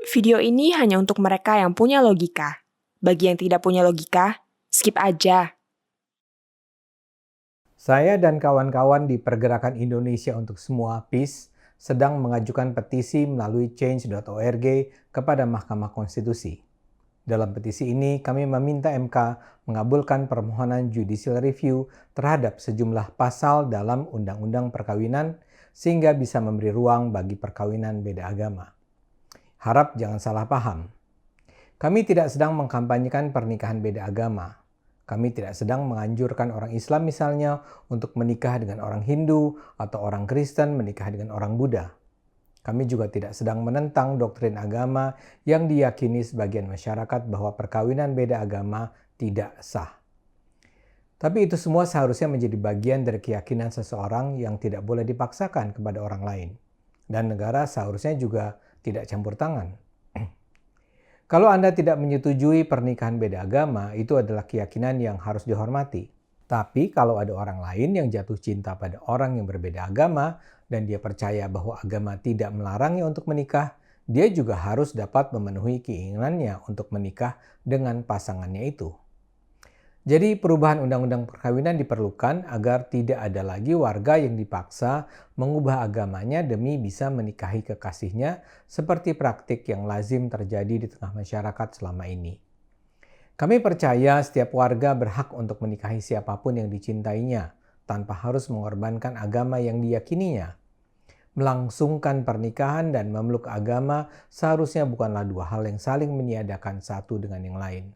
Video ini hanya untuk mereka yang punya logika. Bagi yang tidak punya logika, skip aja. Saya dan kawan-kawan di Pergerakan Indonesia untuk Semua PIS sedang mengajukan petisi melalui change.org kepada Mahkamah Konstitusi. Dalam petisi ini, kami meminta MK mengabulkan permohonan judicial review terhadap sejumlah pasal dalam Undang-Undang Perkawinan sehingga bisa memberi ruang bagi perkawinan beda agama. Harap jangan salah paham. Kami tidak sedang mengkampanyekan pernikahan beda agama. Kami tidak sedang menganjurkan orang Islam misalnya untuk menikah dengan orang Hindu atau orang Kristen menikah dengan orang Buddha. Kami juga tidak sedang menentang doktrin agama yang diyakini sebagian masyarakat bahwa perkawinan beda agama tidak sah. Tapi itu semua seharusnya menjadi bagian dari keyakinan seseorang yang tidak boleh dipaksakan kepada orang lain. Dan negara seharusnya juga tidak campur tangan. Kalau Anda tidak menyetujui pernikahan beda agama, itu adalah keyakinan yang harus dihormati. Tapi kalau ada orang lain yang jatuh cinta pada orang yang berbeda agama dan dia percaya bahwa agama tidak melarangnya untuk menikah, dia juga harus dapat memenuhi keinginannya untuk menikah dengan pasangannya itu. Jadi perubahan undang-undang perkawinan diperlukan agar tidak ada lagi warga yang dipaksa mengubah agamanya demi bisa menikahi kekasihnya seperti praktik yang lazim terjadi di tengah masyarakat selama ini. Kami percaya setiap warga berhak untuk menikahi siapapun yang dicintainya tanpa harus mengorbankan agama yang diyakininya. Melangsungkan pernikahan dan memeluk agama seharusnya bukanlah dua hal yang saling meniadakan satu dengan yang lain.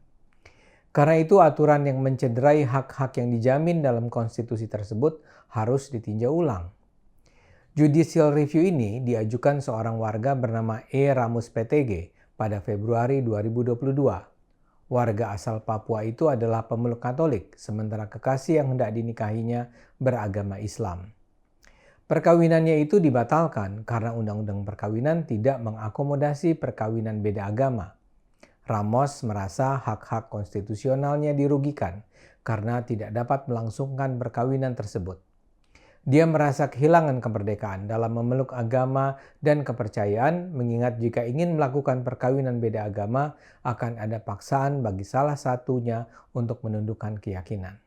Karena itu aturan yang mencederai hak-hak yang dijamin dalam konstitusi tersebut harus ditinjau ulang. Judicial review ini diajukan seorang warga bernama E. Ramus PTG pada Februari 2022. Warga asal Papua itu adalah pemeluk Katolik, sementara kekasih yang hendak dinikahinya beragama Islam. Perkawinannya itu dibatalkan karena Undang-Undang Perkawinan tidak mengakomodasi perkawinan beda agama. Ramos merasa hak-hak konstitusionalnya dirugikan karena tidak dapat melangsungkan perkawinan tersebut. Dia merasa kehilangan kemerdekaan dalam memeluk agama dan kepercayaan, mengingat jika ingin melakukan perkawinan beda agama akan ada paksaan bagi salah satunya untuk menundukkan keyakinan.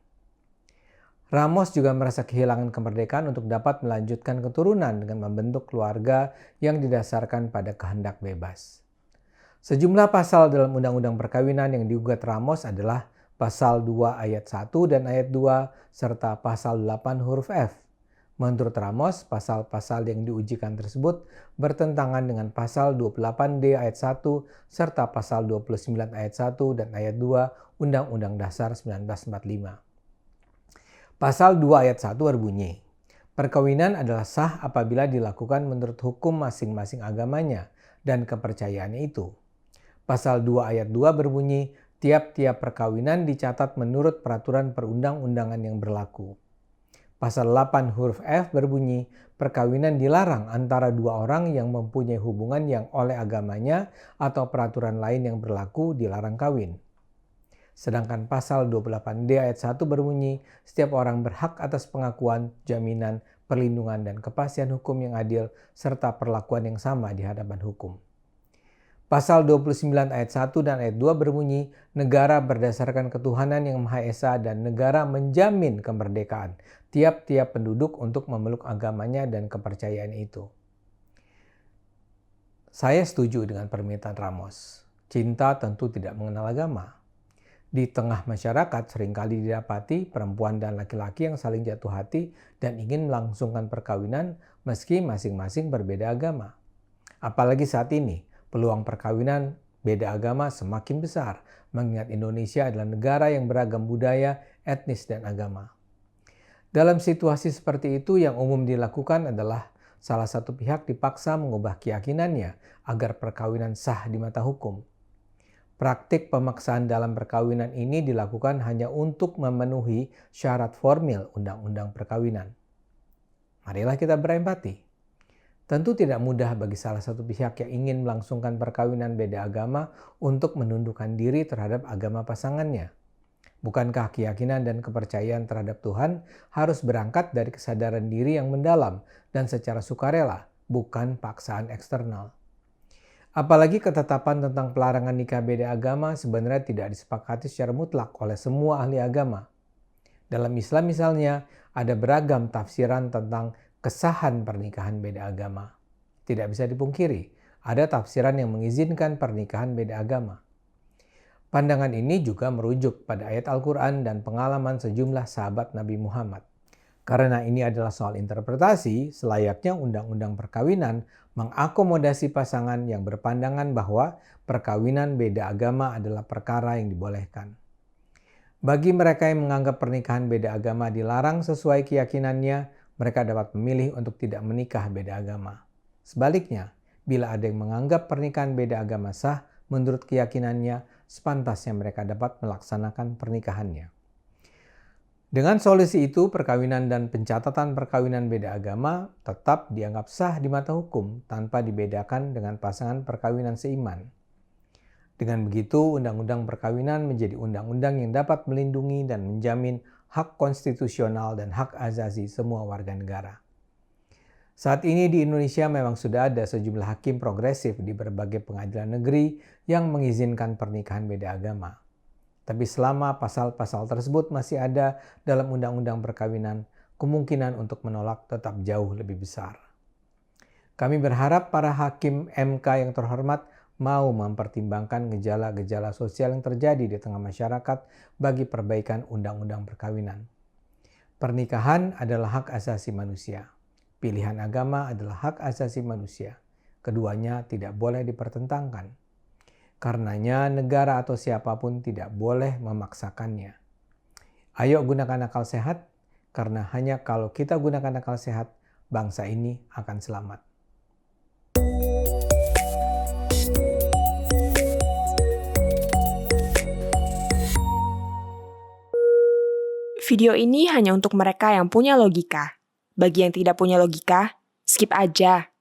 Ramos juga merasa kehilangan kemerdekaan untuk dapat melanjutkan keturunan dengan membentuk keluarga yang didasarkan pada kehendak bebas. Sejumlah pasal dalam Undang-Undang Perkawinan yang digugat Ramos adalah pasal 2 ayat 1 dan ayat 2 serta pasal 8 huruf F. Menurut Ramos, pasal-pasal yang diujikan tersebut bertentangan dengan pasal 28D ayat 1 serta pasal 29 ayat 1 dan ayat 2 Undang-Undang Dasar 1945. Pasal 2 ayat 1 berbunyi, perkawinan adalah sah apabila dilakukan menurut hukum masing-masing agamanya dan kepercayaannya itu. Pasal 2 ayat 2 berbunyi, tiap-tiap perkawinan dicatat menurut peraturan perundang-undangan yang berlaku. Pasal 8 huruf F berbunyi, perkawinan dilarang antara dua orang yang mempunyai hubungan yang oleh agamanya atau peraturan lain yang berlaku dilarang kawin. Sedangkan pasal 28D ayat 1 berbunyi, setiap orang berhak atas pengakuan, jaminan, perlindungan, dan kepastian hukum yang adil serta perlakuan yang sama di hadapan hukum. Pasal 29 ayat 1 dan ayat 2 berbunyi, negara berdasarkan ketuhanan yang Maha Esa dan negara menjamin kemerdekaan tiap-tiap penduduk untuk memeluk agamanya dan kepercayaan itu. Saya setuju dengan permintaan Ramos. Cinta tentu tidak mengenal agama. Di tengah masyarakat seringkali didapati perempuan dan laki-laki yang saling jatuh hati dan ingin melangsungkan perkawinan meski masing-masing berbeda agama. Apalagi saat ini, peluang perkawinan beda agama semakin besar, mengingat Indonesia adalah negara yang beragam budaya, etnis, dan agama. Dalam situasi seperti itu, yang umum dilakukan adalah salah satu pihak dipaksa mengubah keyakinannya agar perkawinan sah di mata hukum. Praktik pemaksaan dalam perkawinan ini dilakukan hanya untuk memenuhi syarat formil Undang-Undang Perkawinan. Marilah kita berempati. Tentu tidak mudah bagi salah satu pihak yang ingin melangsungkan perkawinan beda agama untuk menundukkan diri terhadap agama pasangannya. Bukankah keyakinan dan kepercayaan terhadap Tuhan harus berangkat dari kesadaran diri yang mendalam dan secara sukarela, bukan paksaan eksternal? Apalagi ketetapan tentang pelarangan nikah beda agama sebenarnya tidak disepakati secara mutlak oleh semua ahli agama. Dalam Islam misalnya, ada beragam tafsiran tentang kesahan pernikahan beda agama. Tidak bisa dipungkiri, ada tafsiran yang mengizinkan pernikahan beda agama. Pandangan ini juga merujuk pada ayat Al-Quran dan pengalaman sejumlah sahabat Nabi Muhammad. Karena ini adalah soal interpretasi, selayaknya undang-undang perkawinan mengakomodasi pasangan yang berpandangan bahwa perkawinan beda agama adalah perkara yang dibolehkan. Bagi mereka yang menganggap pernikahan beda agama dilarang sesuai keyakinannya, mereka dapat memilih untuk tidak menikah beda agama. Sebaliknya, bila ada yang menganggap pernikahan beda agama sah menurut keyakinannya, sepantasnya mereka dapat melaksanakan pernikahannya. Dengan solusi itu, perkawinan dan pencatatan perkawinan beda agama tetap dianggap sah di mata hukum tanpa dibedakan dengan pasangan perkawinan seiman. Dengan begitu, undang-undang perkawinan menjadi undang-undang yang dapat melindungi dan menjamin hak konstitusional dan hak asasi semua warga negara. Saat ini di Indonesia memang sudah ada sejumlah hakim progresif di berbagai pengadilan negeri yang mengizinkan pernikahan beda agama. Tapi selama pasal-pasal tersebut masih ada dalam undang-undang perkawinan, kemungkinan untuk menolak tetap jauh lebih besar. Kami berharap para hakim MK yang terhormat mau mempertimbangkan gejala-gejala sosial yang terjadi di tengah masyarakat bagi perbaikan undang-undang perkawinan. Pernikahan adalah hak asasi manusia. Pilihan agama adalah hak asasi manusia. Keduanya tidak boleh dipertentangkan. Karenanya negara atau siapapun tidak boleh memaksakannya. Ayo gunakan akal sehat, karena hanya kalau kita gunakan akal sehat, bangsa ini akan selamat. Video ini hanya untuk mereka yang punya logika. Bagi yang tidak punya logika, skip aja.